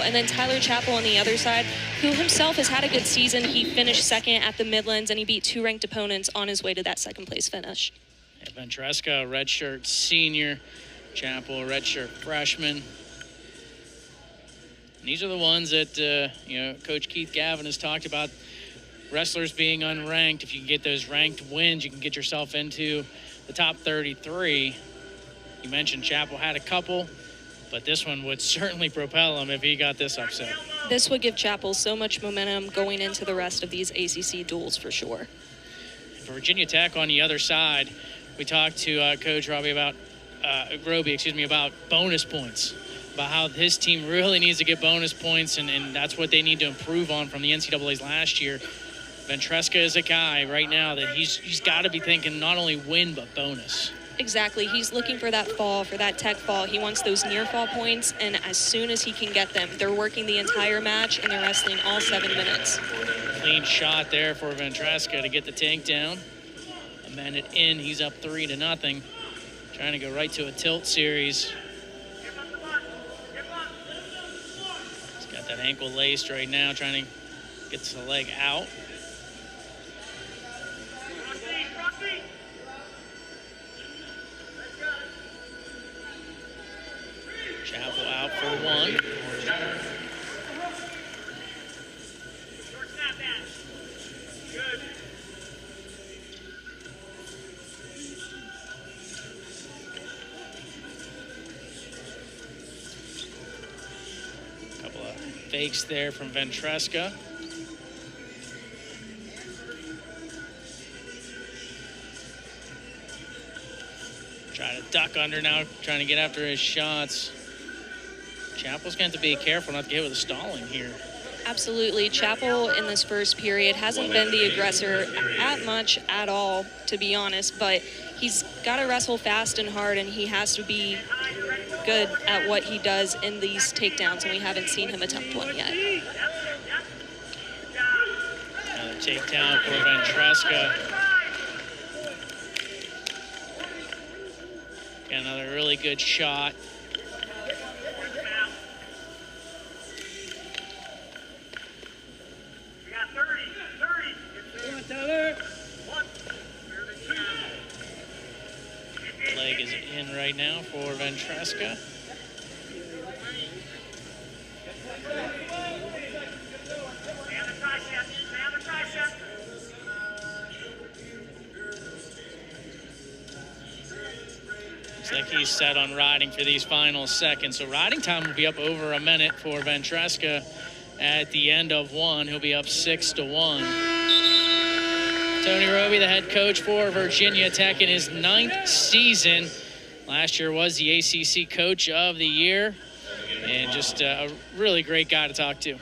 And then Tyler Chappell on the other side, who himself has had a good season. He finished second at the Midlands, and he beat 2 ranked opponents on his way to that second-place finish. Yeah, Ventresca, redshirt senior. Chappell, redshirt freshman. And these are the ones that, Coach Keith Gavin has talked about, wrestlers being unranked. If you can get those ranked wins, you can get yourself into the top 33. You mentioned Chappell had a couple, but this one would certainly propel him if he got this upset. This would give Chappell so much momentum going into the rest of these ACC duels for sure. For Virginia Tech on the other side, we talked to Coach Roby about bonus points, about how his team really needs to get bonus points, and that's what they need to improve on from the NCAAs last year. Ventresca is a guy right now that he's got to be thinking not only win, but bonus. Exactly. He's looking for that fall, for that tech fall. He wants those near fall points, and as soon as he can get them, they're working the entire match, and they're wrestling all 7 minutes. Clean shot there for Ventresca to get the takedown. A minute in, he's up 3-0. Trying to go right to a tilt series. He's got that ankle laced right now, trying to get the leg out. Chappell out for 1. Couple of fakes there from Ventresca. Trying to duck under now, trying to get after his shots. Chappell's going to have to be careful not to get hit with a stalling here. Absolutely. Chappell in this first period hasn't been the aggressor at all, to be honest, but he's got to wrestle fast and hard, and he has to be good at what he does in these takedowns, and we haven't seen him attempt one yet. Another takedown for Ventresca. Got another really good shot. Leg is in right now for Ventresca. Looks like he's set on riding for these final seconds. So riding time will be up over a minute for Ventresca at the end of 1. He'll be up 6-1. Tony Roby, the head coach for Virginia Tech in his 9th season. Last year was the ACC Coach of the Year, and just a really great guy to talk to.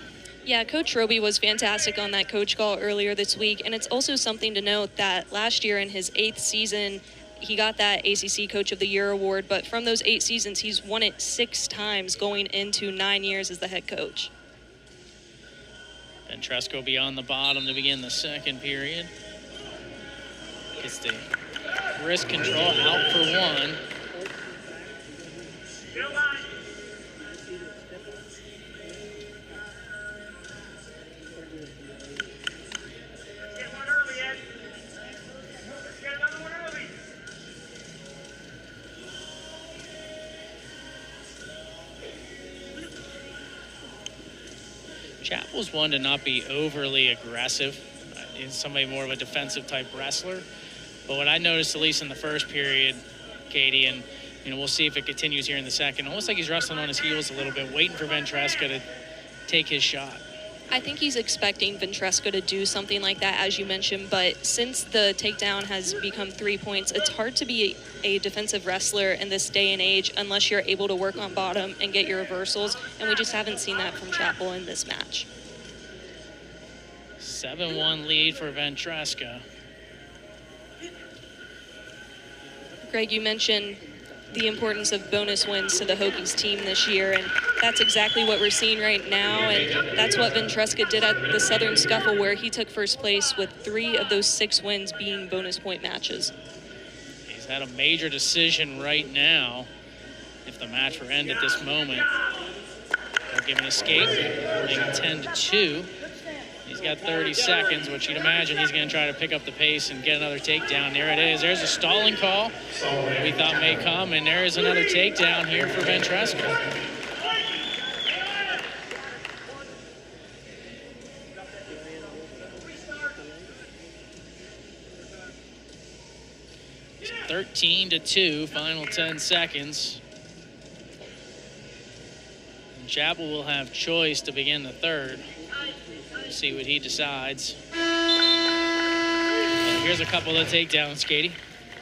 Yeah, Coach Roby was fantastic on that coach call earlier this week, and it's also something to note that last year in his 8th season, he got that ACC Coach of the Year award, but from those 8 seasons, he's won it 6 times going into 9 years as the head coach. Ventresca will be on the bottom to begin the second period. Gets the wrist control out for 1. Chappell's one to not be overly aggressive. He's somebody more of a defensive type wrestler. But what I noticed, at least in the first period, Katie, and we'll see if it continues here in the second, almost like he's wrestling on his heels a little bit, waiting for Ventresca to take his shot. I think he's expecting Ventresca to do something like that, as you mentioned, but since the takedown has become 3 points, it's hard to be a defensive wrestler in this day and age unless you're able to work on bottom and get your reversals, and we just haven't seen that from Chappell in this match. 7-1 lead for Ventresca. Greg, you mentioned the importance of bonus wins to the Hokies team this year, and that's exactly what we're seeing right now, and that's what Ventresca did at the Southern Scuffle, where he took first place with 3 of those 6 wins being bonus point matches. He's had a major decision right now. If the match were to end at this moment, give an escape, making 10-2. He's got 30 seconds, which you'd imagine he's going to try to pick up the pace and get another takedown. There it is. There's a stalling call we thought may come, and there is another takedown here for Ventresca. It's 13-2, final 10 seconds. And Chappell will have choice to begin the third. See what he decides. And here's a couple of takedowns, Katie.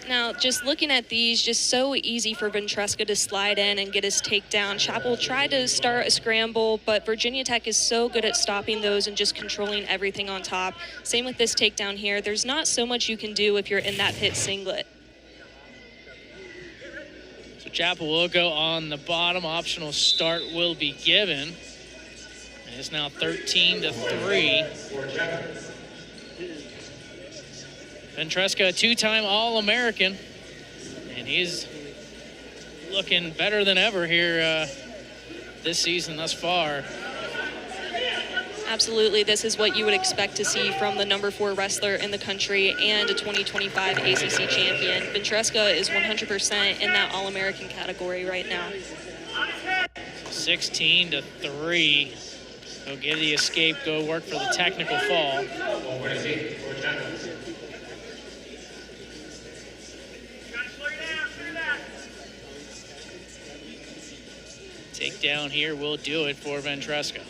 Now, just looking at these, just so easy for Ventresca to slide in and get his takedown. Chappell tried to start a scramble, but Virginia Tech is so good at stopping those and just controlling everything on top. Same with this takedown here. There's not so much you can do if you're in that Pitt singlet. So Chappell will go on the bottom. Optional start will be given. It's now 13-3. Ventresca, a two-time All-American, and he's looking better than ever here this season thus far. Absolutely, this is what you would expect to see from the number 4 wrestler in the country and a 2025 ACC champion. Ventresca is 100% in that All-American category right now. 16-3. He'll get the escape, go work for the technical fall. Takedown here will do it for Ventresca.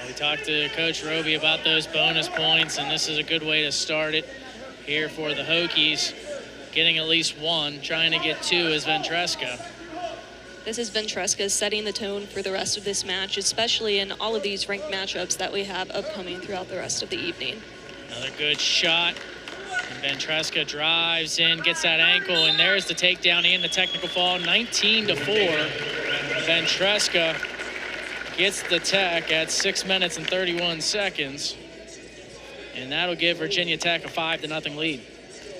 We talked to Coach Roby about those bonus points, and this is a good way to start it here for the Hokies. Getting at least one, trying to get 2 is Ventresca. This is Ventresca setting the tone for the rest of this match, especially in all of these ranked matchups that we have upcoming throughout the rest of the evening. Another good shot. And Ventresca drives in, gets that ankle, and there's the takedown and the technical fall. 19-4. Ventresca gets the tech at 6 minutes and 31 seconds. And that'll give Virginia Tech a 5-0 lead.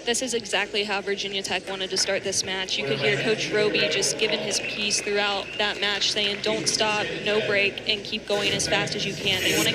This is exactly how Virginia Tech wanted to start this match. You could hear Coach Roby just giving his piece throughout that match, saying don't stop, no break, and keep going as fast as you can. They want to